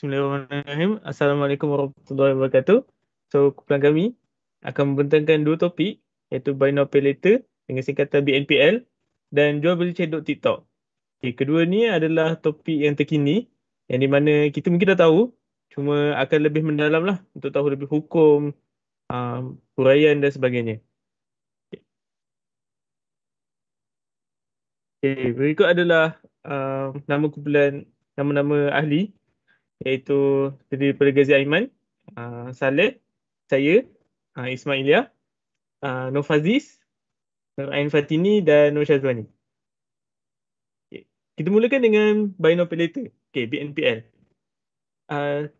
Bismillahirrahmanirrahim. Assalamualaikum warahmatullahi wabarakatuh. So, kumpulan kami akan membentangkan dua topik iaitu Buy Now Pay Later dengan singkatan BNPL dan jual beli cedok TikTok. Okay, kedua ni adalah topik yang terkini yang di mana kita mungkin dah tahu, cuma akan lebih mendalam lah untuk tahu lebih hukum, huraian dan sebagainya. Okay, berikut adalah nama kumpulan, nama-nama ahli iaitu terdiri daripada Ghazi Aiman, Saleh, saya, Ismailia, Nur Faziz, Nur Ain Fatini dan Nur Syazwani. Okay. Kita mulakan dengan Buy Now Pay Later, okay, BNPL. Uh,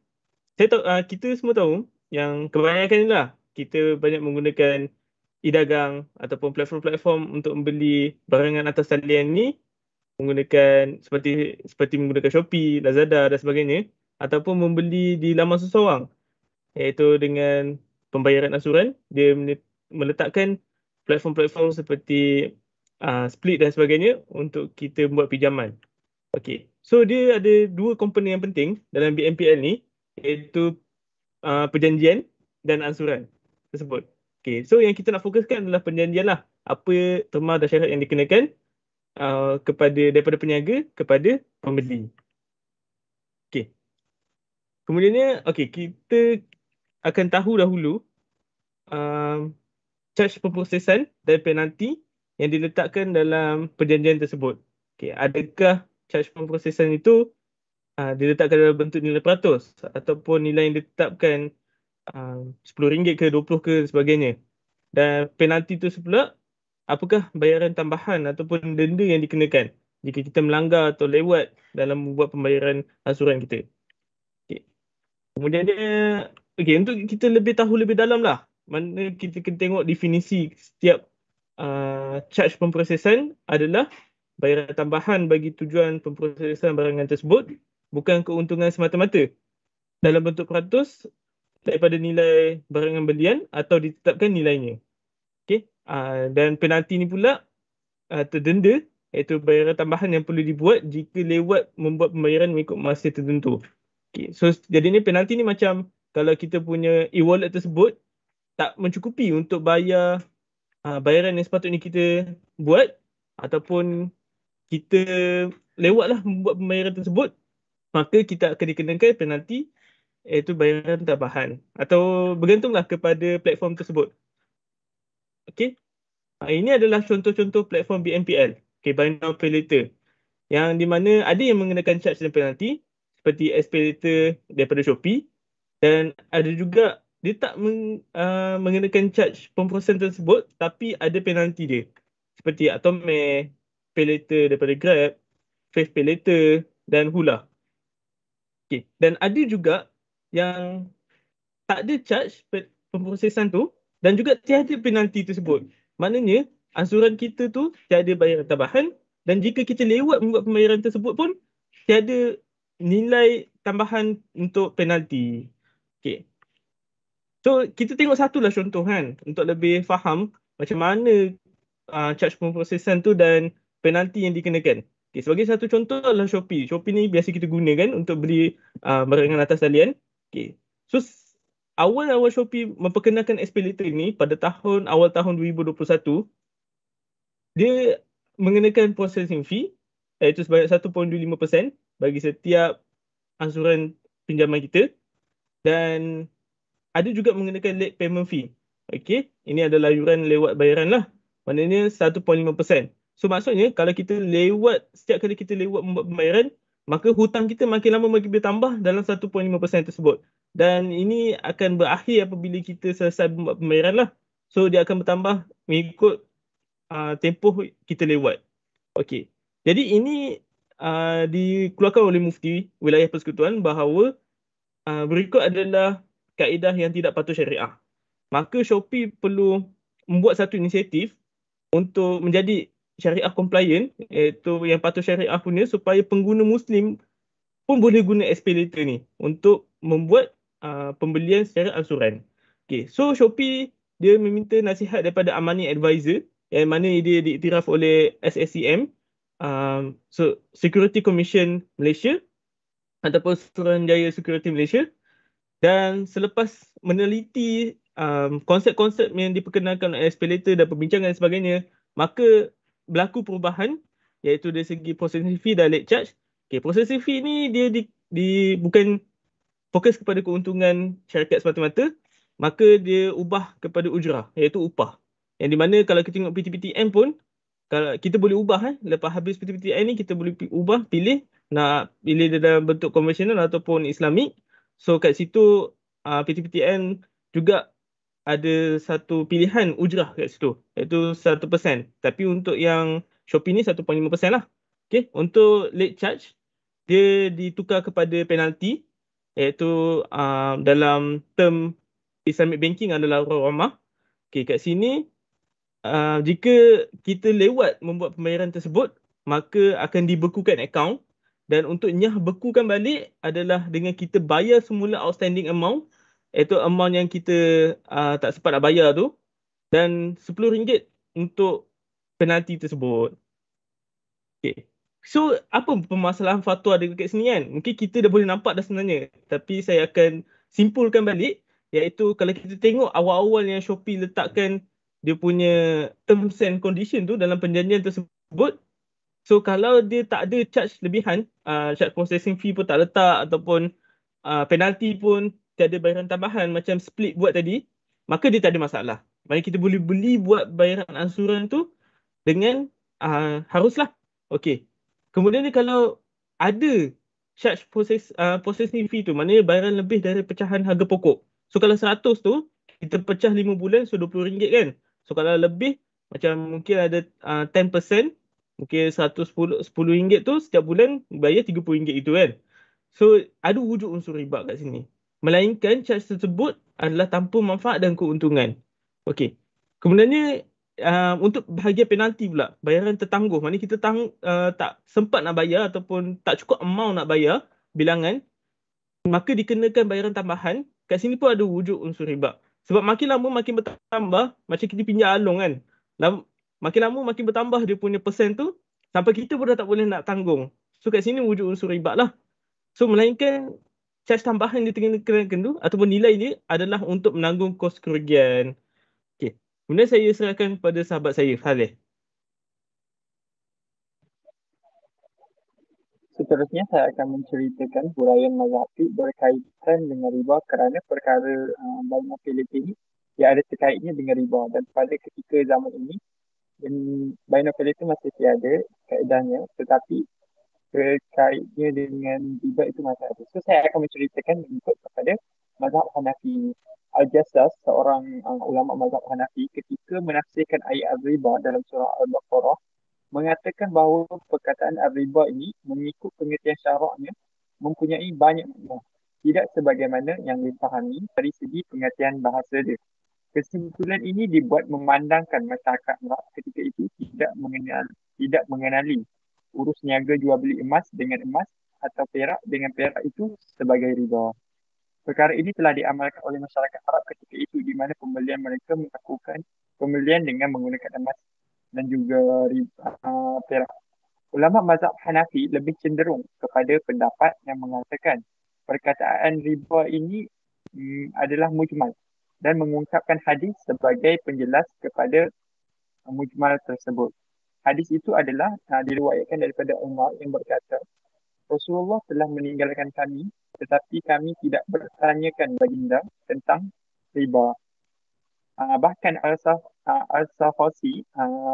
saya tahu, kita semua tahu yang kebanyakan ni lah kita banyak menggunakan e-dagang ataupun platform-platform untuk membeli barangan atas talian ni menggunakan seperti menggunakan Shopee, Lazada dan sebagainya ataupun membeli di laman seseorang iaitu dengan pembayaran asuran. Dia meletakkan platform-platform seperti Split dan sebagainya untuk kita buat pinjaman. Okey. So dia ada dua komponen yang penting dalam BNPL ni iaitu perjanjian dan ansuran tersebut. Okey. So yang kita nak fokuskan adalah perjanjian lah. Apa terma dan syarat yang dikenakan daripada peniaga kepada pembeli. Okey. Kemudiannya, okey, kita akan tahu dahulu charge pemprosesan dan penalti yang diletakkan dalam perjanjian tersebut. Okay, adakah charge pemprosesan itu diletakkan dalam bentuk nilai peratus ataupun nilai yang ditetapkan RM10 ke RM20 ke sebagainya. Dan penalti itu pula, apakah bayaran tambahan ataupun denda yang dikenakan jika kita melanggar atau lewat dalam membuat pembayaran asuran kita. Okay. Kemudiannya, okay, untuk kita lebih tahu lebih dalam lah, mana kita kena tengok definisi setiap charge pemprosesan adalah bayaran tambahan bagi tujuan pemprosesan barangan tersebut, bukan keuntungan semata-mata dalam bentuk peratus daripada nilai barangan belian atau ditetapkan nilainya. Okay. Dan penalti ni pula terdenda iaitu bayaran tambahan yang perlu dibuat jika lewat membuat pembayaran mengikut masa tertentu. Okay. So jadi ni penalti ni macam kalau kita punya e-wallet tersebut tak mencukupi untuk bayar bayaran yang sepatutnya kita buat ataupun kita lewatlah membuat pembayaran tersebut, maka kita akan dikenakan penalti iaitu bayaran tambahan atau bergantunglah kepada platform tersebut. Okey. Ini adalah contoh-contoh platform BNPL, okay, Buy Now Pay Later, yang di mana ada yang mengenakan charge dan penalti seperti SPayLater daripada Shopee dan ada juga dia tak mengenakan charge pemprosesan tersebut tapi ada penalti dia seperti Atome, PayLater daripada Grab, Faith PayLater dan Hula. Okay. Dan ada juga yang tak ada charge pemprosesan tu dan juga tiada penalti tersebut. Maknanya ansuran kita tu tiada bayaran tambahan dan jika kita lewat membuat pembayaran tersebut pun tiada nilai tambahan untuk penalti. Okay. So kita tengok satulah contoh kan untuk lebih faham macam mana charge pemprosesan tu dan penalti yang dikenakan. Okay, sebagai satu contoh adalah Shopee. Shopee ni biasa kita gunakan untuk beli barangan atas talian. Okay. So awal-awal Shopee memperkenalkan SPayLater ini pada awal tahun 2021, dia mengenakan processing fee iaitu sebanyak 1.25% bagi setiap ansuran pinjaman kita dan ada juga mengenakan late payment fee. Okey, ini adalah yuran lewat bayaran lah. Maknanya 1.5%. So maksudnya kalau setiap kali kita lewat membuat pembayaran, maka hutang kita makin lama makin bertambah dalam 1.5% tersebut. Dan ini akan berakhir apabila kita selesai membuat pembayaran lah. So dia akan bertambah mengikut tempoh kita lewat. Okey. Jadi ini dikeluarkan oleh Mufti Wilayah Persekutuan bahawa berikut adalah kaedah yang tidak patuh syariah. Maka Shopee perlu membuat satu inisiatif untuk menjadi syariah compliant, iaitu yang patuh syariah punya, supaya pengguna Muslim pun boleh guna SPayLater ni untuk membuat pembelian secara ansuran. Okay, so Shopee dia meminta nasihat daripada Amani Advisor yang mana dia diiktiraf oleh SSCM, so Security Commission Malaysia, ataupun Suruhanjaya Security Malaysia. Dan selepas meneliti konsep-konsep yang diperkenalkan oleh SPLater dan perbincangan dan sebagainya, maka berlaku perubahan iaitu dari segi processing fee dan late charge. Okay, processing fee ni dia bukan fokus kepada keuntungan syarikat semata-mata, maka dia ubah kepada ujrah iaitu upah. Yang di mana kalau kita tengok PTPTN pun, kalau kita boleh ubah lepas habis PTPTN ni kita boleh ubah, pilih nak pilih dia dalam bentuk konvensional ataupun Islamik. So kat situ PTPTN juga ada satu pilihan ujrah kat situ iaitu 1%. Tapi untuk yang Shopee ni 1.5% lah. Okay. Untuk late charge dia ditukar kepada penalti iaitu dalam term Islamic banking adalah ramah. Okay, kat sini jika kita lewat membuat pembayaran tersebut, maka akan dibekukan akaun, dan untuk nyah bekukan balik adalah dengan kita bayar semula outstanding amount, iaitu amount yang kita tak sempat nak bayar tu, dan RM10 untuk penalti tersebut. Okay. So, apa permasalahan fatwa ada dekat sini kan? Mungkin kita dah boleh nampak dah sebenarnya. Tapi saya akan simpulkan balik. Iaitu kalau kita tengok awal-awal yang Shopee letakkan dia punya terms and condition tu dalam perjanjian tersebut. So, kalau dia tak ada charge lebihan, charge processing fee pun tak letak ataupun penalti pun tiada bayaran tambahan macam split buat tadi, maka dia tak ada masalah. Maksudnya kita boleh beli buat bayaran ansuran tu dengan haruslah. Okey. Kemudian ni kalau ada charge processing fee tu, maknanya bayaran lebih dari pecahan harga pokok. So kalau 100 tu, kita pecah 5 bulan, so RM20 kan. So kalau lebih, macam mungkin ada 10%, mungkin 110 ringgit tu setiap bulan bayar RM30 itu kan. So ada wujud unsur riba kat sini. Melainkan charge tersebut adalah tanpa manfaat dan keuntungan. Okey. Kemudiannya untuk bahagian penalti pula, bayaran tertangguh. Maknanya kita tak sempat nak bayar ataupun tak cukup amount nak bayar bilangan, maka dikenakan bayaran tambahan. Kat sini pun ada wujud unsur riba. Sebab makin lama makin bertambah, macam kita pinjam along kan. Makin lama makin bertambah dia punya persen tu, sampai kita pun dah tak boleh nak tanggung. So kat sini wujud unsur riba lah. So melainkan charge tambahan dia dikenakan tu ataupun nilai dia adalah untuk menanggung kos kerugian. Okey. Kemudian saya serahkan kepada sahabat saya, Khaleh. Seterusnya saya akan menceritakan huraian mazhab fiqh berkaitan dengan riba kerana perkara banyak Filipin yang ada terkaitnya dengan riba, dan pada ketika zaman ini Bainal itu masih tiada kaedahnya, tetapi terkaitnya dengan riba itu masih ada. So saya akan menceritakan mengikut kepada mazhab Hanafi. Al-Jassas, seorang ulama mazhab Hanafi, ketika menafsirkan ayat riba dalam surah Al-Baqarah, mengatakan bahawa perkataan riba ini mengikut pengertian syaraknya mempunyai banyak makna, tidak sebagaimana yang dipahami dari segi pengertian bahasa dia. Kesimpulan ini dibuat memandangkan masyarakat Arab ketika itu tidak mengenali urus niaga jual beli emas dengan emas atau perak dengan perak itu sebagai riba. Perkara ini telah diamalkan oleh masyarakat Arab ketika itu, di mana pembelian mereka melakukan pembelian dengan menggunakan emas dan juga perak. Ulama mazhab Hanafi lebih cenderung kepada pendapat yang mengatakan perkataan riba ini adalah mujmal dan mengungkapkan hadis sebagai penjelas kepada mujmal tersebut. Hadis itu adalah diriwayatkan daripada Umar yang berkata, Rasulullah telah meninggalkan kami, tetapi kami tidak bertanyakan baginda tentang riba. Bahkan Al-Safasi,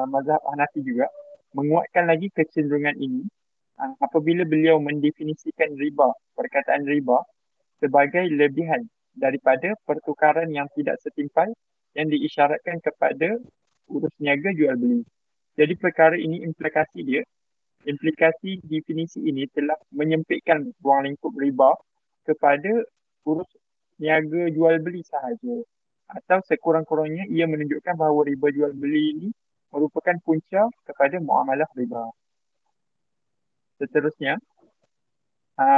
mazhab Hanafi juga, menguatkan lagi kecenderungan ini apabila beliau mendefinisikan riba, perkataan riba, sebagai lebihan daripada pertukaran yang tidak setimpal yang diisyaratkan kepada urus niaga jual beli. Jadi perkara ini implikasi definisi ini telah menyempitkan ruang lingkup riba kepada urus niaga jual beli sahaja. Atau sekurang-kurangnya ia menunjukkan bahawa riba jual beli ini merupakan punca kepada muamalah riba. Seterusnya,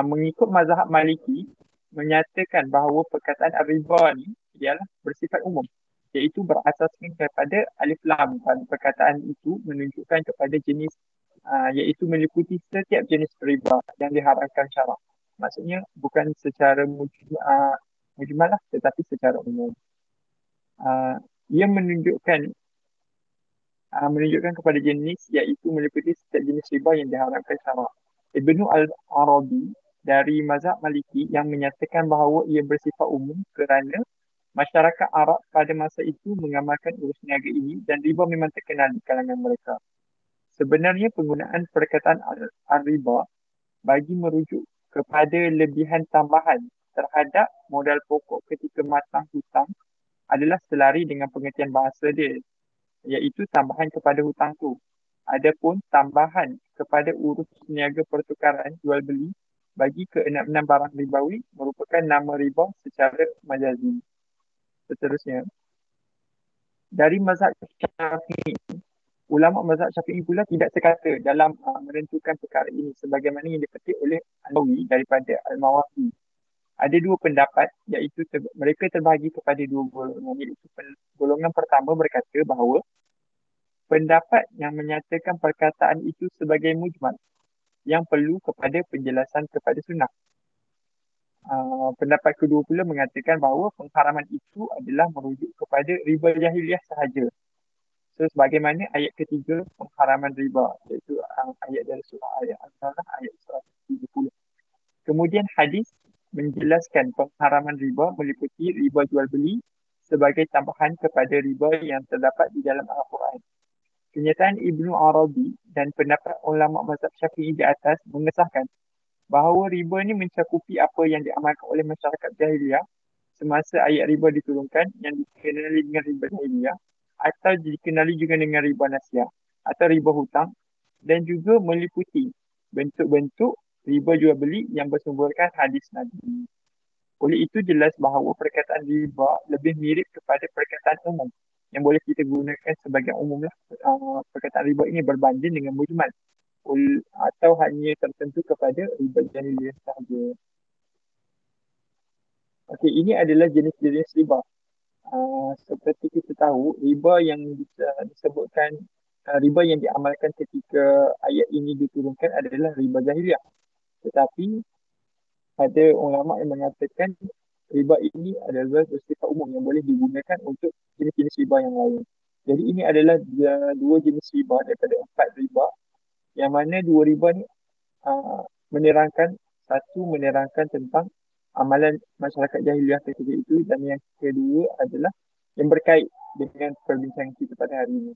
mengikut mazhab Maliki, menyatakan bahawa perkataan riba ni ialah bersifat umum, iaitu berasaskan kepada alif lam, dan perkataan itu menunjukkan kepada jenis iaitu meliputi setiap jenis riba yang diharamkan syarak. Maksudnya bukan secara mujmal lah, tetapi secara umum. Uh, ia menunjukkan kepada jenis iaitu meliputi setiap jenis riba yang diharamkan syarak. Ibnu Al-Arabi dari mazhab Maliki yang menyatakan bahawa ia bersifat umum kerana masyarakat Arab pada masa itu mengamalkan urus niaga ini dan riba memang terkenal di kalangan mereka. Sebenarnya penggunaan perkataan al-riba bagi merujuk kepada lebihan tambahan terhadap modal pokok ketika matang hutang adalah selari dengan pengertian bahasa dia, iaitu tambahan kepada hutang tu. Adapun tambahan kepada urus niaga pertukaran jual beli bagi keenam-enam barang ribawi merupakan nama riba secara majazi. Seterusnya, dari mazhab Syafi'i, ulama mazhab Syafi'i pula tidak sekata dalam menentukan perkara ini sebagaimana yang dipetik oleh An-Nawawi daripada Al-Mawardi. Ada dua pendapat iaitu mereka terbahagi kepada dua golongan, iaitu golongan pertama berkata bahawa pendapat yang menyatakan perkataan itu sebagai mujmal yang perlu kepada penjelasan kepada sunnah. Pendapat kedua pula mengatakan bahawa pengharaman itu adalah merujuk kepada riba jahiliah sahaja. So sebagaimana ayat ketiga pengharaman riba, iaitu ayat dari surah Al-Anfal ayat 170. Kemudian hadis menjelaskan pengharaman riba meliputi riba jual beli sebagai tambahan kepada riba yang terdapat di dalam Al-Quran. Kenyataan Ibnu Arabi dan pendapat ulama mazhab Syafi'i di atas mengesahkan bahawa riba ini mencakupi apa yang diamalkan oleh masyarakat jahiliah semasa ayat riba diturunkan yang dikenali dengan riba jahiliah atau dikenali juga dengan riba nasiah atau riba hutang dan juga meliputi bentuk-bentuk riba jual beli yang bersumberkan hadis Nabi. Oleh itu jelas bahawa perkataan riba lebih mirip kepada perkataan umum yang boleh kita gunakan sebagai umum lah. Perkataan riba ini berbanding dengan mujmal atau hanya tertentu kepada riba jahiliyah sahaja. Okey, ini adalah jenis-jenis riba. Seperti kita tahu, riba yang disebutkan riba yang diamalkan ketika ayat ini diturunkan adalah riba jahiliyah. Tetapi ada ulama yang mengatakan riba ini adalah bersifat umum yang boleh digunakan untuk jenis-jenis riba yang lain. Jadi ini adalah dua jenis riba daripada 4 riba, yang mana dua riba ni menerangkan, satu menerangkan tentang amalan masyarakat jahiliah ketika itu, dan yang kedua adalah yang berkait dengan perbincangan kita pada hari ini.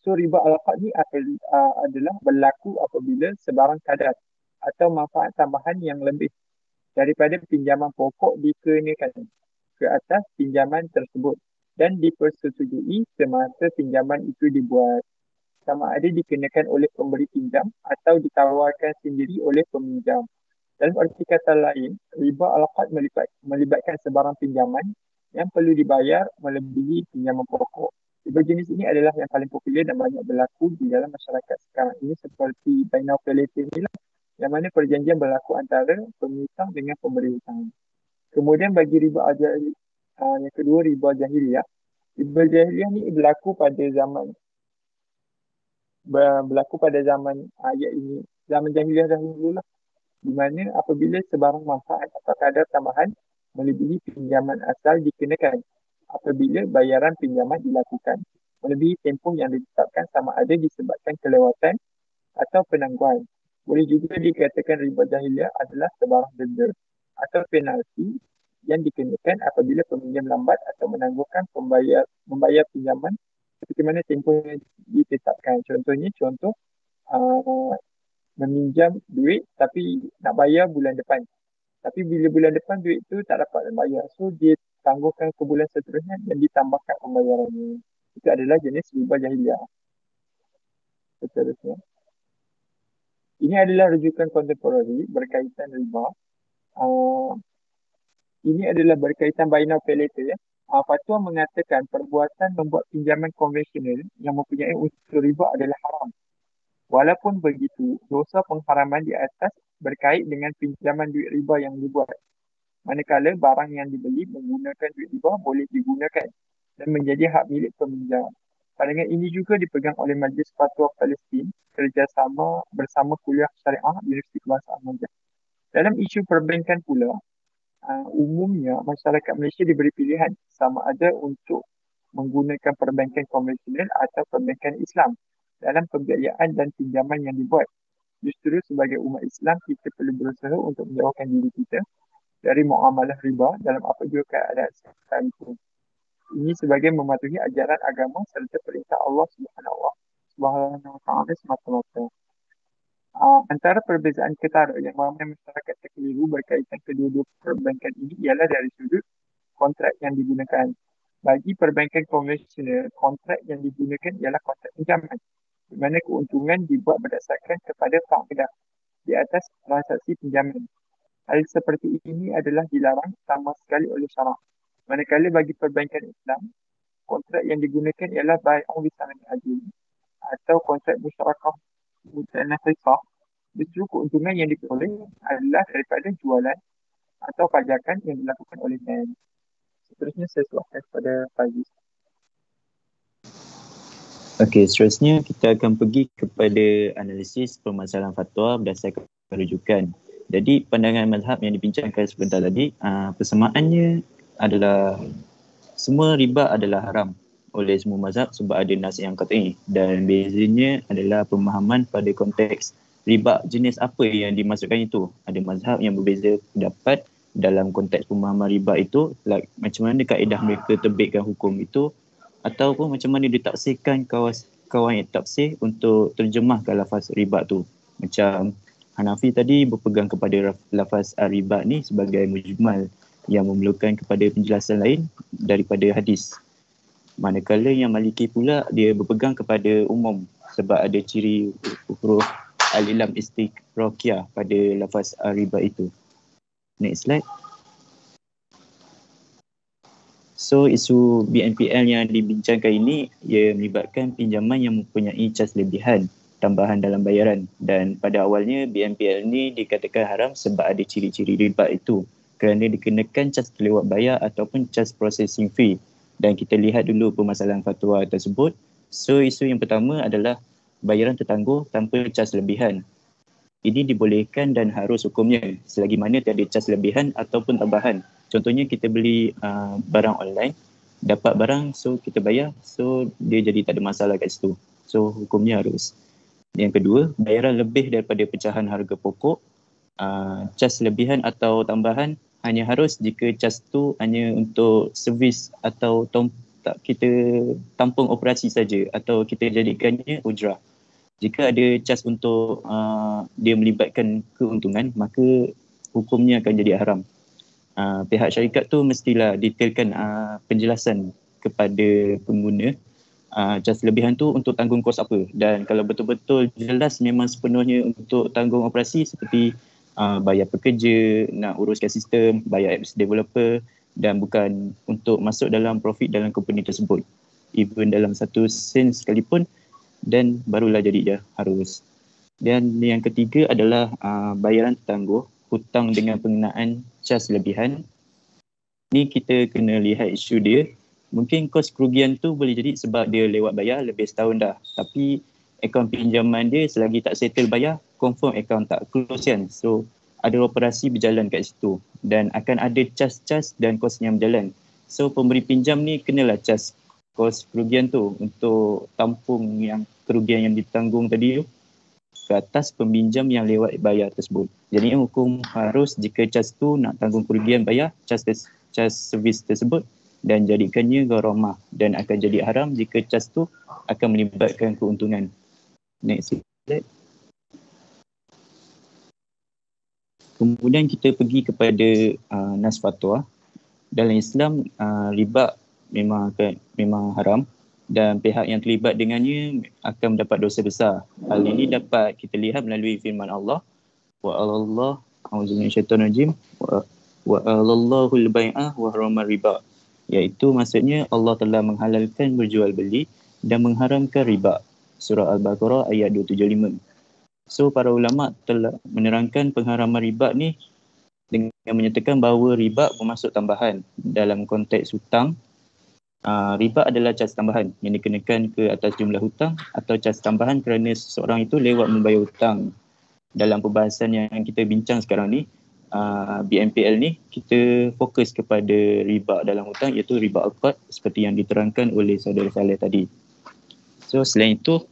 So riba al-fad ni adalah berlaku apabila sebarang kadar atau manfaat tambahan yang lebih daripada pinjaman pokok dikenakan ke atas pinjaman tersebut dan dipersetujui semasa pinjaman itu dibuat, sama ada dikenakan oleh pemberi pinjam atau ditawarkan sendiri oleh peminjam. Dalam arti kata lain, riba al-qad melibatkan sebarang pinjaman yang perlu dibayar melebihi pinjaman pokok. Riba jenis ini adalah yang paling popular dan banyak berlaku di dalam masyarakat sekarang ini, seperti buy now pay later ni lah, yang mana perjanjian berlaku antara pengutang dengan pemberi hutang. Kemudian bagi riba yang kedua, riba jahiliyah. Riba jahiliyah ni berlaku pada zaman ayat ini, zaman jahiliyah dahulu lah, di mana apabila sebarang manfaat atau kadar tambahan melebihi pinjaman asal dikenakan apabila bayaran pinjaman dilakukan melebihi tempoh yang ditetapkan, sama ada disebabkan kelewatan atau penangguhan. Boleh juga dikatakan riba jahiliyah adalah sebarang denda atau penalti yang dikenakan apabila peminjam lambat atau menangguhkan membayar pinjaman seperti mana tempoh yang ditetapkan. Contohnya, meminjam duit tapi nak bayar bulan depan. Tapi bila bulan depan duit tu tak dapat bayar, so dia tangguhkan ke bulan seterusnya dan ditambahkan pembayarannya. Itu adalah jenis riba jahiliyah. Seterusnya, ini adalah rujukan kontemporari berkaitan riba. Ini adalah berkaitan buy now pay later ya. Fatwa mengatakan perbuatan membuat pinjaman konvensional yang mempunyai unsur riba adalah haram. Walaupun begitu, dosa pengharaman di atas berkait dengan pinjaman duit riba yang dibuat. Manakala barang yang dibeli menggunakan duit riba boleh digunakan dan menjadi hak milik peminjam. Pandangan ini juga dipegang oleh Majlis Fatwa Palestin kerjasama bersama Kuliah Syariah Universiti Kebangsaan Najaf. Dalam isu perbankan pula, umumnya masyarakat Malaysia diberi pilihan sama ada untuk menggunakan perbankan konvensional atau perbankan Islam dalam pembiayaan dan pinjaman yang dibuat. Justru sebagai umat Islam, kita perlu berusaha untuk menjauhkan diri kita dari muamalah riba dalam apa jua keadaan sekalipun. Ini sebagai mematuhi ajaran agama serta perintah Allah Subhanahu Wa Taala semata-mata. Antara perbezaan ketara yang ramai masyarakat terkeliru berkaitan kedua-dua perbankan ini ialah dari sudut kontrak yang digunakan. Bagi perbankan konvensional, kontrak yang digunakan ialah kontrak pinjaman, di mana keuntungan dibuat berdasarkan kepada faedah di atas transaksi pinjaman. Hal seperti ini adalah dilarang sama sekali oleh syarak. Manakala bagi perbankan Islam, kontrak yang digunakan ialah bai'un bisaman ajil atau kontrak musyarakah mutanafisah. Justru keuntungan yang diperoleh adalah daripada jualan atau pajakan yang dilakukan oleh bank. Seterusnya saya serahkan kepada Faiz. Okey, seterusnya kita akan pergi kepada analisis permasalahan fatwa berdasarkan rujukan. Jadi pandangan mazhab yang dibincangkan sebentar tadi, persamaannya adalah semua riba adalah haram oleh semua mazhab sebab ada nas yang qat'i, dan bezanya adalah pemahaman pada konteks riba jenis apa yang dimasukkan itu. Ada mazhab yang berbeza pendapat dalam konteks pemahaman riba itu, like macam mana kaedah mereka terbitkan hukum itu, ataupun macam mana ditaksirkan kawan tafsir untuk terjemahkan lafaz riba tu. Macam Hanafi tadi berpegang kepada lafaz riba ni sebagai mujmal yang memerlukan kepada penjelasan lain daripada hadis. Manakala yang Maliki pula dia berpegang kepada umum sebab ada ciri huruf al-ilam istiqraqiyah pada lafaz riba itu. Next slide. So isu BNPL yang dibincangkan ini ia melibatkan pinjaman yang mempunyai cas lebihan tambahan dalam bayaran, dan pada awalnya BNPL ni dikatakan haram sebab ada ciri-ciri riba itu kerana dikenakan cas terlewat bayar ataupun cas processing fee, dan kita lihat dulu permasalahan fatwa tersebut. So isu yang pertama adalah bayaran tertangguh tanpa cas lebihan. Ini dibolehkan dan harus hukumnya selagi mana tiada cas lebihan ataupun tambahan. Contohnya kita beli barang online, dapat barang so kita bayar, so dia jadi tak ada masalah kat situ. So hukumnya harus. Yang kedua, bayaran lebih daripada pecahan harga pokok. Cas lebihan atau tambahan hanya harus jika cas tu hanya untuk servis atau kita tampung operasi saja atau kita jadikannya ujrah. Jika ada cas untuk dia melibatkan keuntungan, maka hukumnya akan jadi haram. Pihak syarikat tu mestilah detailkan penjelasan kepada pengguna cas lebihan tu untuk tanggung kos apa, dan kalau betul-betul jelas memang sepenuhnya untuk tanggung operasi seperti bayar pekerja, nak uruskan sistem, bayar apps developer, dan bukan untuk masuk dalam profit dalam company tersebut, even dalam 1 sen sekalipun, dan barulah jadi dia harus. Dan yang ketiga adalah bayaran tertangguh hutang dengan pengenaan cas lebihan. Ni kita kena lihat isu dia. Mungkin kos kerugian tu boleh jadi sebab dia lewat bayar lebih setahun dah, tapi akaun pinjaman dia selagi tak settle bayar, confirm akaun tak close kan. So ada operasi berjalan kat situ dan akan ada cas-cas dan kos yang berjalan. So pemberi pinjam ni kenalah cas kos kerugian tu untuk tampung yang kerugian yang ditanggung tadi tu ke atas peminjam yang lewat bayar tersebut. Jadi hukum harus jika cas tu nak tanggung kerugian bayar cas servis tersebut dan jadikannya gharamah, dan akan jadi haram jika cas tu akan melibatkan keuntungan. Next slide. Kemudian kita pergi kepada nas fatwa. Dalam Islam riba memang haram dan pihak yang terlibat dengannya akan mendapat dosa besar. Hal ini dapat kita lihat melalui firman Allah, wa Allah auzubillahi minasyaitonir rajim wa Allahul bai'ah wa haramal riba, iaitu maksudnya Allah telah menghalalkan berjual beli dan mengharamkan riba. Surah Al-Baqarah ayat 275. So para ulama telah menerangkan pengharaman riba ni dengan menyatakan bahawa riba bermaksud tambahan dalam konteks hutang. Riba adalah cas tambahan yang dikenakan ke atas jumlah hutang atau cas tambahan kerana seseorang itu lewat membayar hutang. Dalam perbahasan yang kita bincang sekarang ni, BNPL ni kita fokus kepada riba dalam hutang, iaitu riba al-qard seperti yang diterangkan oleh saudara Saleh tadi. So selain itu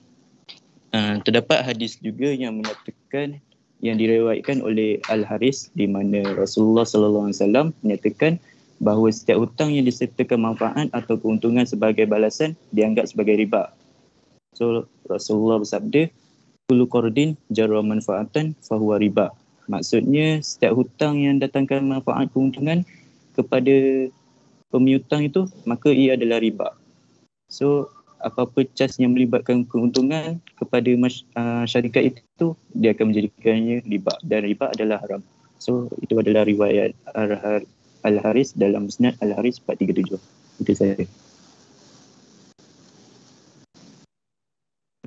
terdapat hadis juga yang menyatakan, yang diriwayatkan oleh Al-Haris, di mana Rasulullah sallallahu alaihi wasallam menyatakan bahawa setiap hutang yang disertakan manfaat atau keuntungan sebagai balasan dianggap sebagai riba. So Rasulullah bersabda, kullu qardin jarra manfaatan fahuwa riba. Maksudnya setiap hutang yang datangkan manfaat keuntungan kepada pemiutang itu, maka ia adalah riba. So apa-apa cas yang melibatkan keuntungan kepada syarikat itu, dia akan menjadikannya riba, dan riba adalah haram. So itu adalah riwayat Al-Haris dalam Musnad Al-Haris 437. Itu saja.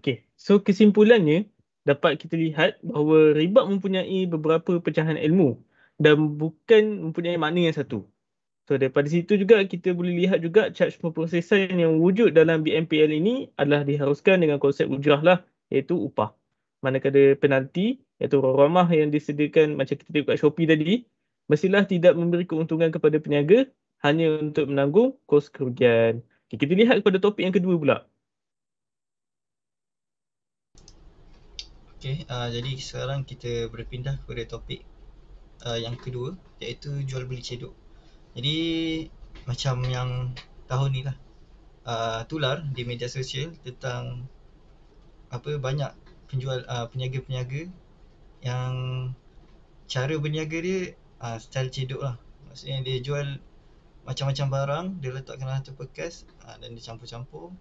Okey, so kesimpulannya dapat kita lihat bahawa riba mempunyai beberapa pecahan ilmu dan bukan mempunyai makna yang satu. So daripada situ juga kita boleh lihat juga charge pemprosesan yang wujud dalam BNPL ini adalah diharuskan dengan konsep ujrah lah, iaitu upah. Manakala penalti iaitu gharamah yang disediakan macam kita tengok kat Shopee tadi, mestilah tidak memberi keuntungan kepada peniaga hanya untuk menanggung kos kerugian. Okay, kita lihat kepada topik yang kedua pula. Okay, jadi sekarang kita berpindah kepada topik yang kedua, iaitu jual beli cedok. Jadi macam yang tahun ni lah, tular di media sosial tentang banyak penjual peniaga-peniaga yang cara berniaga dia style cedok lah. Maksudnya dia jual macam-macam barang, dia letakkan dalam satu bekas dan dia campur-campur.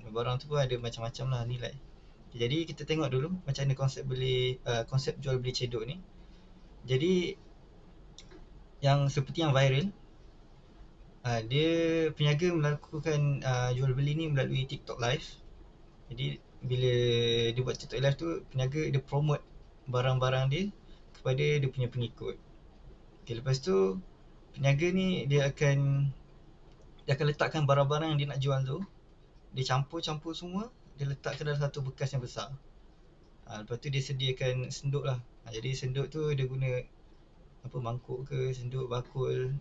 Barang tu pun ada macam-macam lah nilai. Jadi kita tengok dulu macam mana konsep jual beli cedok ni. Jadi yang seperti yang viral, dia peniaga melakukan jual beli ni melalui TikTok live. Jadi bila dia buat TikTok live tu, peniaga dia promote barang-barang dia kepada dia punya pengikut. Okay, lepas tu peniaga ni dia akan letakkan barang-barang yang dia nak jual tu, dia campur-campur semua, dia letakkan dalam satu bekas yang besar. Lepas tu dia sediakan senduk lah. Jadi senduk tu dia guna mangkuk ke, senduk, bakul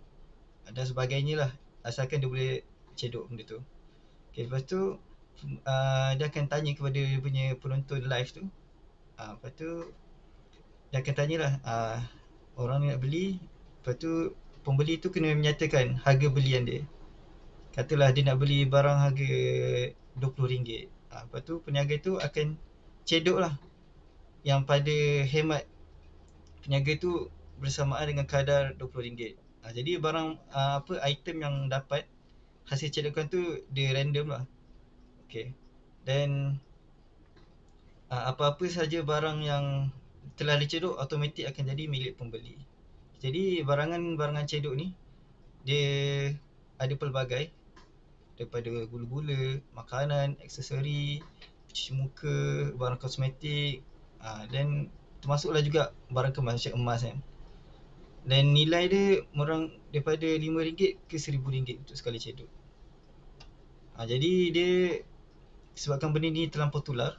dan sebagainya lah, asalkan dia boleh cedok benda tu. Okay, lepas tu dia akan tanya kepada dia punya penonton live tu. Lepas tu dia akan tanyalah orang ni nak beli. Lepas tu pembeli tu kena menyatakan harga belian dia. Katalah dia nak beli barang harga RM20. Lepas tu peniaga tu akan cedok lah yang pada hemat peniaga tu bersamaan dengan kadar RM20. Jadi barang item yang dapat hasil cedokan tu dia random lah. Okay. Dan apa-apa saja barang yang telah dicedok automatik akan jadi milik pembeli. Jadi barangan cedok ni dia ada pelbagai, daripada gula-gula, makanan, aksesori, cuci muka, barang kosmetik, dan termasuklah juga barang kemas macam emas kan. Dan nilai dia daripada RM5 ke RM1,000 untuk sekali cedok. Jadi dia sebabkan benda ni terlampau tular,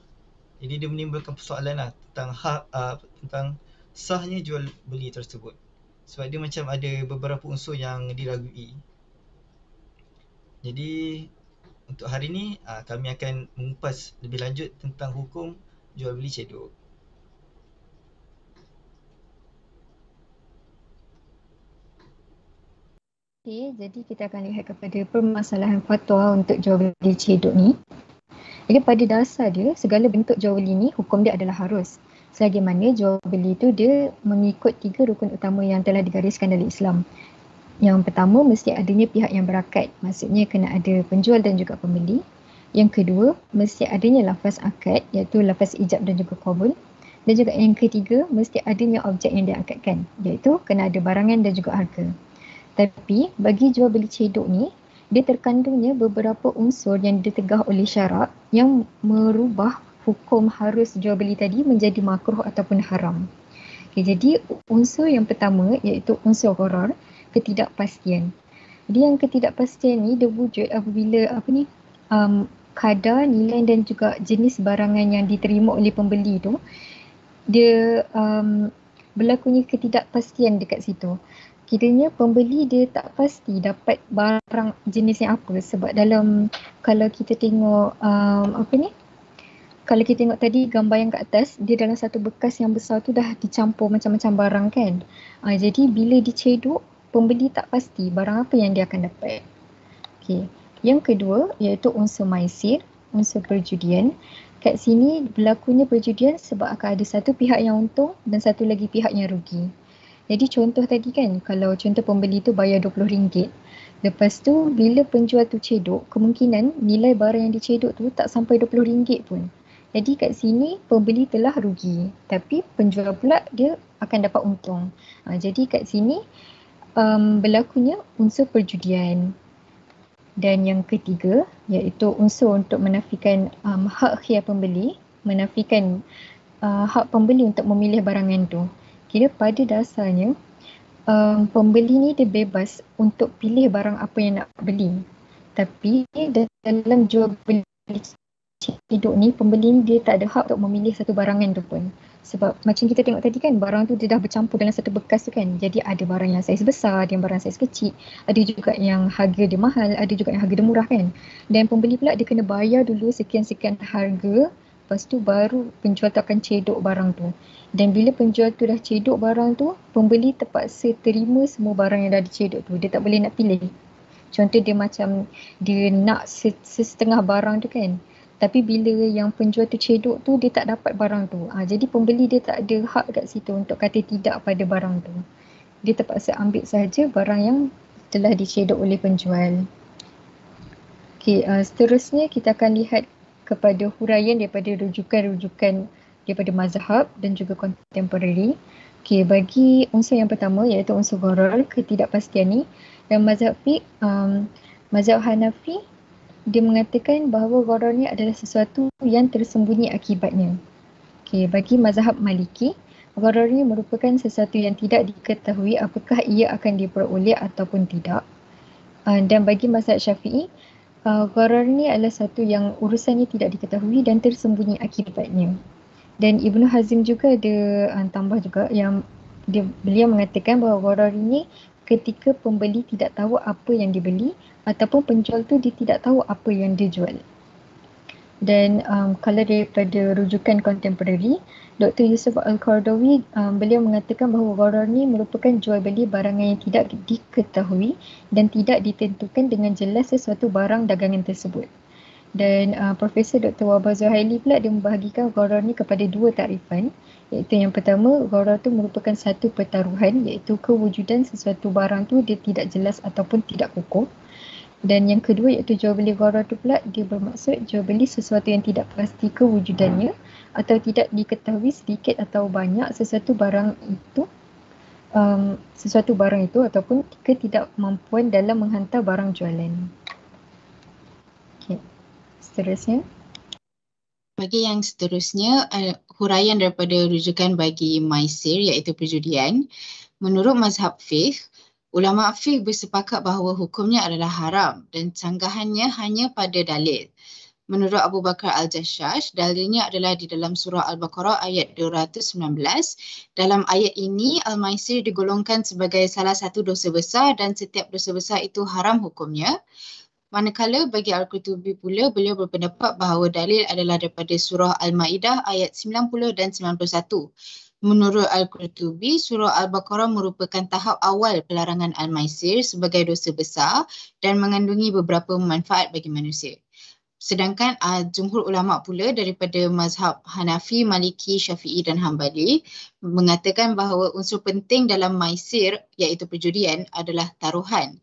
jadi dia menimbulkan persoalan lah tentang sahnya jual beli tersebut. Sebab dia macam ada beberapa unsur yang diragui. Jadi untuk hari ni kami akan mengupas lebih lanjut tentang hukum jual beli cedok. Okay, jadi kita akan lihat kepada permasalahan fatwa untuk jual beli cedok ni. Jadi pada dasar dia, segala bentuk jual beli ni hukum dia adalah harus. Selagi mana jual beli tu dia mengikut 3 rukun utama yang telah digariskan dalam Islam. Yang pertama, mesti adanya pihak yang berakad. Maksudnya kena ada penjual dan juga pembeli. Yang kedua, mesti adanya lafaz akad, iaitu lafaz ijab dan juga qabul. Dan juga yang ketiga, mesti adanya objek yang diakadkan, iaitu kena ada barangan dan juga harga. Tapi bagi jual beli cedok ni, dia terkandungnya beberapa unsur yang ditegah oleh syarak yang merubah hukum harus jual beli tadi menjadi makruh ataupun haram. Okay, jadi unsur yang pertama iaitu unsur gharar, ketidakpastian. Jadi yang ketidakpastian ni dia wujud apabila kadar, nilai dan juga jenis barangan yang diterima oleh pembeli tu dia berlakunya ketidakpastian dekat situ. Kiranya pembeli dia tak pasti dapat barang jenis yang apa, sebab dalam kalau kita tengok kalau kita tengok tadi gambar yang kat atas, dia dalam satu bekas yang besar tu dah dicampur macam-macam barang kan. Jadi bila dicedok, pembeli tak pasti barang apa yang dia akan dapat. Okay. Yang kedua iaitu unsur maisir, unsur perjudian. Kat sini berlakunya perjudian sebab akan ada satu pihak yang untung dan satu lagi pihak yang rugi. Jadi contoh tadi kan, kalau contoh pembeli tu bayar RM20. Lepas tu bila penjual tu cedok, kemungkinan nilai barang yang dicedok tu tak sampai RM20 pun. Jadi kat sini pembeli telah rugi, tapi penjual pula dia akan dapat untung. Jadi kat sini berlakunya unsur perjudian. Dan yang ketiga iaitu unsur untuk menafikan hak khiyar pembeli, menafikan hak pembeli untuk memilih barangan tu. Kira pada dasarnya pembeli ni dia bebas untuk pilih barang apa yang nak beli. Tapi dalam jual beli cedok ni, pembeli ni dia tak ada hak untuk memilih satu barangan tu pun. Sebab macam kita tengok tadi kan, barang tu dia dah bercampur dalam satu bekas tu kan. Jadi ada barang yang saiz besar, ada yang barang saiz kecil, ada juga yang harga dia mahal, ada juga yang harga dia murah kan. Dan pembeli pula dia kena bayar dulu sekian-sekian harga, lepas tu baru penjual tu akan cedok barang tu. Dan bila penjual tu dah cedok barang tu, pembeli terpaksa terima semua barang yang dah dicedok tu. Dia tak boleh nak pilih. Contoh dia macam dia nak setengah barang tu kan. Tapi bila yang penjual tu cedok tu, dia tak dapat barang tu. Jadi pembeli dia tak ada hak kat situ untuk kata tidak pada barang tu. Dia terpaksa ambil sahaja barang yang telah dicedok oleh penjual. Okay, seterusnya kita akan lihat kepada huraian daripada rujukan-rujukan daripada mazhab dan juga contemporary. Okay, bagi unsur yang pertama iaitu unsur gharar, ketidakpastian ni, dan mazhab fiqh, mazhab Hanafi, dia mengatakan bahawa gharar ni adalah sesuatu yang tersembunyi akibatnya. Okay, bagi mazhab Maliki, gharar ni merupakan sesuatu yang tidak diketahui apakah ia akan diperoleh ataupun tidak. Dan bagi mazhab Syafi'i, gharar ni adalah satu yang urusannya tidak diketahui dan tersembunyi akibatnya. Dan Ibnu Hazm juga ada tambah juga yang beliau mengatakan bahawa gharar ini ketika pembeli tidak tahu apa yang dibeli ataupun penjual tu dia tidak tahu apa yang dia jual. Dan kalau daripada rujukan contemporary, Dr. Yusuf Al-Qardawi, beliau mengatakan bahawa gharar ni merupakan jual beli barangan yang tidak diketahui dan tidak ditentukan dengan jelas sesuatu barang dagangan tersebut. Dan Profesor Dr. Wahbah Zuhaili pula dia membahagikan gharar ni kepada dua takrifan, iaitu yang pertama, gharar tu merupakan satu pertaruhan, iaitu kewujudan sesuatu barang tu dia tidak jelas ataupun tidak kukuh. Dan yang kedua iaitu jual beli gharar tu pula dia bermaksud jual beli sesuatu yang tidak pasti kewujudannya atau tidak diketahui sedikit atau banyak sesuatu barang itu ataupun ketidakmampuan dalam menghantar barang jualan. Okay. Seterusnya. Bagi yang seterusnya, huraian daripada rujukan bagi maisir iaitu perjudian. Menurut mazhab fiqh, ulama fiqh bersepakat bahawa hukumnya adalah haram dan sanggahannya hanya pada dalil. Menurut Abu Bakar Al-Jashash, dalilnya adalah di dalam surah Al-Baqarah ayat 219. Dalam ayat ini, al-maisir digolongkan sebagai salah satu dosa besar dan setiap dosa besar itu haram hukumnya. Manakala bagi Al-Qurtubi pula, beliau berpendapat bahawa dalil adalah daripada surah Al-Ma'idah ayat 90 dan 91. Menurut Al-Qurtubi, surah Al-Baqarah merupakan tahap awal pelarangan Al-Maisir sebagai dosa besar dan mengandungi beberapa manfaat bagi manusia. Sedangkan jumhur ulama pula daripada mazhab Hanafi, Maliki, Syafi'i dan Hambali mengatakan bahawa unsur penting dalam maisir iaitu perjudian adalah taruhan.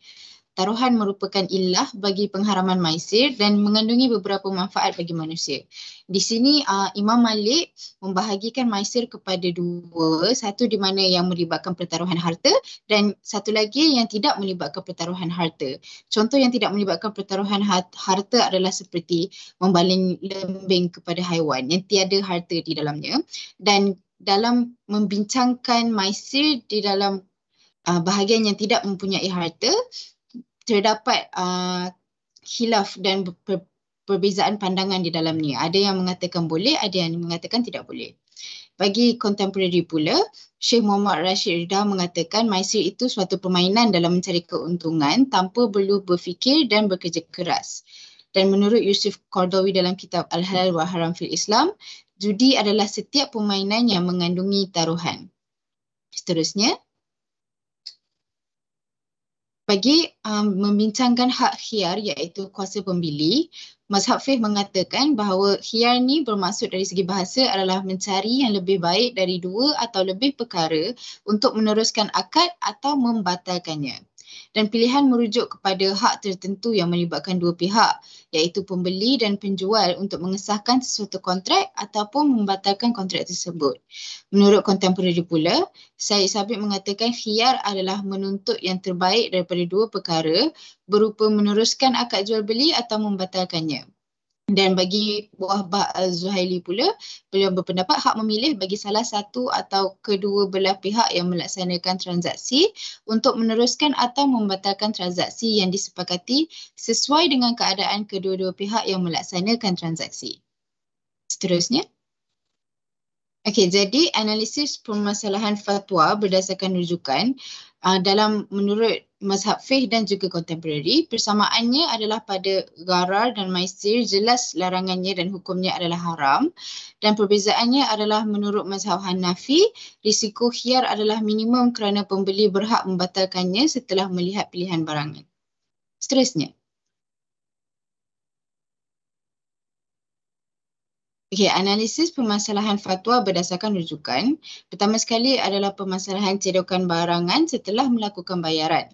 Taruhan merupakan illah bagi pengharaman maisir dan mengandungi beberapa manfaat bagi manusia. Di sini Imam Malik membahagikan maisir kepada dua, satu di mana yang melibatkan pertaruhan harta dan satu lagi yang tidak melibatkan pertaruhan harta. Contoh yang tidak melibatkan pertaruhan harta adalah seperti membaling lembing kepada haiwan yang tiada harta di dalamnya. Dan dalam membincangkan maisir di dalam bahagian yang tidak mempunyai harta, terdapat khilaf dan perbezaan pandangan di dalamnya. Ada yang mengatakan boleh, ada yang mengatakan tidak boleh. Bagi kontemporari pula, Syekh Muhammad Rashid Ridha mengatakan maisir itu suatu permainan dalam mencari keuntungan tanpa perlu berfikir dan bekerja keras. Dan menurut Yusuf Qaradawi dalam kitab Al-Halal wa Haram fil Islam, judi adalah setiap permainan yang mengandungi taruhan. Seterusnya, bagi membincangkan hak khiyar iaitu kuasa pembeli, mazhab fiqh mengatakan bahawa khiyar ni bermaksud dari segi bahasa adalah mencari yang lebih baik dari dua atau lebih perkara untuk meneruskan akad atau membatalkannya. Dan pilihan merujuk kepada hak tertentu yang melibatkan dua pihak, iaitu pembeli dan penjual untuk mengesahkan sesuatu kontrak ataupun membatalkan kontrak tersebut. Menurut kontemporari pula, Syed Sabit mengatakan khiyar adalah menuntut yang terbaik daripada dua perkara berupa meneruskan akad jual beli atau membatalkannya. Dan bagi Wahbah Al-Zuhaili pula, beliau berpendapat hak memilih bagi salah satu atau kedua belah pihak yang melaksanakan transaksi untuk meneruskan atau membatalkan transaksi yang disepakati sesuai dengan keadaan kedua-dua pihak yang melaksanakan transaksi. Seterusnya. Okey, jadi analisis permasalahan fatwa berdasarkan rujukan dalam menurut mazhab fiqh dan juga kontemporari, persamaannya adalah pada gharar dan maisir jelas larangannya dan hukumnya adalah haram, dan perbezaannya adalah menurut mazhab Hanafi, risiko khiyar adalah minimum kerana pembeli berhak membatalkannya setelah melihat pilihan barangan. Seterusnya. Okey, analisis permasalahan fatwa berdasarkan rujukan. Pertama sekali adalah permasalahan cedokan barangan setelah melakukan bayaran.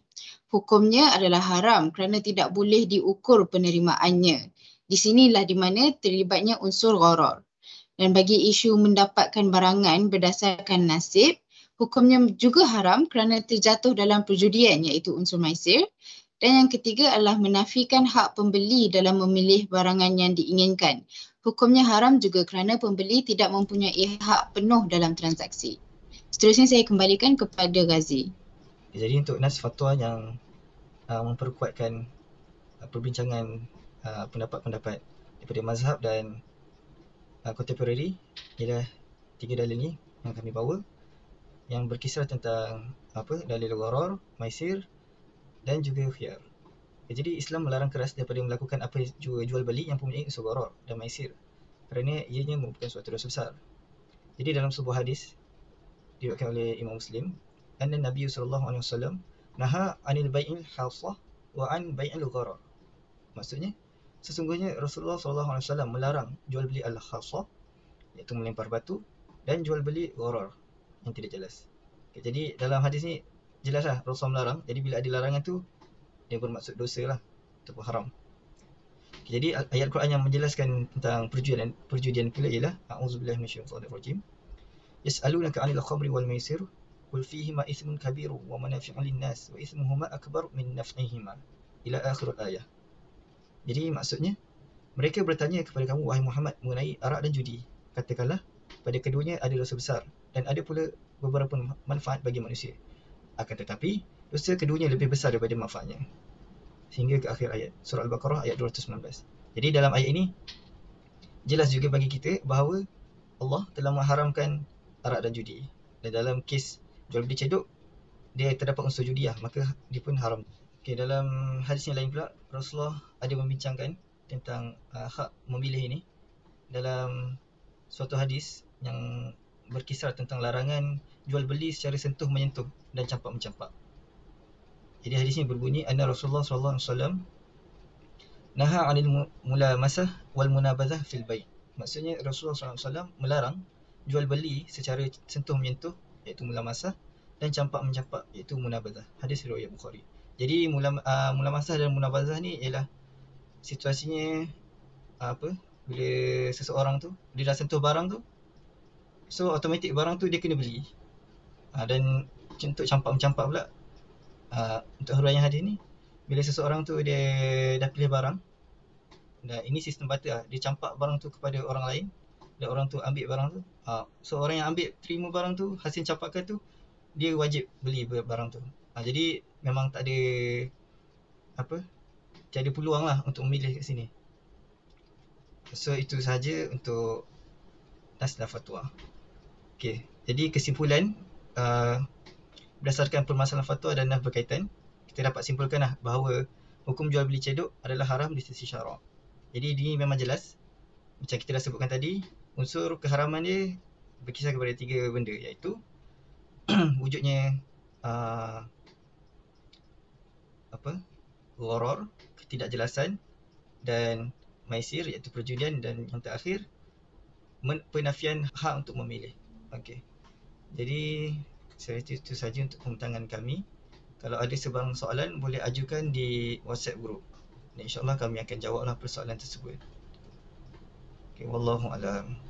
Hukumnya adalah haram kerana tidak boleh diukur penerimaannya. Di sinilah di mana terlibatnya unsur gharar. Dan bagi isu mendapatkan barangan berdasarkan nasib, hukumnya juga haram kerana terjatuh dalam perjudian iaitu unsur maisir. Dan yang ketiga adalah menafikan hak pembeli dalam memilih barangan yang diinginkan. Hukumnya haram juga kerana pembeli tidak mempunyai hak penuh dalam transaksi. Seterusnya saya kembalikan kepada Ghazi. Jadi untuk nas fatwa yang memperkuatkan perbincangan pendapat-pendapat daripada mazhab dan kontemporari ialah 3 dalil ni yang kami bawa yang berkisar tentang dalil gharar, maisir dan juga khiyar. Jadi Islam melarang keras daripada melakukan apa jual beli yang mempunyai unsur gharar dan maisir kerana ianya merupakan suatu dosa besar. Jadi dalam sebuah hadis diriwayatkan oleh Imam Muslim, anna Nabi sallallahu alaihi wasallam naha 'anil bai'il hasah wa 'an bai'il gharar. Maksudnya sesungguhnya Rasulullah sallallahu alaihi wasallam melarang jual beli al-hasah iaitu melempar batu dan jual beli gharar yang tidak jelas. Okay, jadi dalam hadis ni jelaslah Rasulullah melarang. Jadi bila ada larangan tu dia bermaksud dosa lah ataupun haram. Jadi ayat Quran yang menjelaskan tentang perjudian pula ialah a'udzubillahi minasyaitonir rajim. Yas'alunaka 'anil khamri wal maisir qul fihima ithmun kabirun wa manafi'u lin-nas wa ithmuhuma akbar min naf'ihima ila akhir ayat. Jadi maksudnya mereka bertanya kepada kamu wahai Muhammad mengenai arak dan judi. Katakanlah pada keduanya ada dosa besar dan ada pula beberapa manfaat bagi manusia. Akan tetapi dosa keduanya lebih besar daripada manfaatnya. Sehingga ke akhir ayat. Surah Al-Baqarah ayat 219. Jadi dalam ayat ini jelas juga bagi kita bahawa Allah telah mengharamkan arak dan judi. Dan dalam kes jual beli cedok, dia terdapat unsur judiah, maka dia pun haram. Okay, dalam hadis yang lain pula, Rasulullah ada membincangkan tentang hak memilih ini. Dalam suatu hadis yang berkisar tentang larangan jual beli secara sentuh menyentuh dan campak mencampak. Jadi hadis ini berbunyi anna Rasulullah sallallahu alaihi wasallam naha 'anil mulamasah wal munabazah fil bai'. Maksudnya Rasulullah sallallahu alaihi wasallam melarang jual beli secara sentuh menyentuh iaitu mulamasah dan campak mencampak iaitu munabazah. Hadis riwayat Bukhari. Jadi mulamasah dan munabazah ni ialah situasinya bila seseorang tu dia dah sentuh barang tu, so automatik barang tu dia kena beli. Dan untuk campak mencampak pula, untuk huraian hadis ni, bila seseorang tu dia dah pilih barang, dan ini sistem barter lah, dia campak barang tu kepada orang lain dan orang tu ambil barang tu, so orang yang ambil terima barang tu, hasil campakan tu, dia wajib beli barang tu. Jadi memang tak ada peluang lah untuk memilih kat sini. So itu sahaja untuk nas dan fatwa. Okey, jadi kesimpulan berdasarkan permasalahan fatwa dan nas berkaitan, kita dapat simpulkan bahawa hukum jual beli cedok adalah haram di sisi syarak. Jadi ini memang jelas. Macam kita dah sebutkan tadi, unsur keharaman dia berkisar kepada 3 benda, iaitu wujudnya gharar, ketidakjelasan, dan maisir iaitu perjudian, dan yang terakhir penafian hak untuk memilih. Okey. Jadi saya rasa itu saja untuk pembincangan kami. Kalau ada sebarang soalan boleh ajukan di WhatsApp group. Dan insya-Allah kami akan jawablah persoalan tersebut. Okey, wallahu a'lam.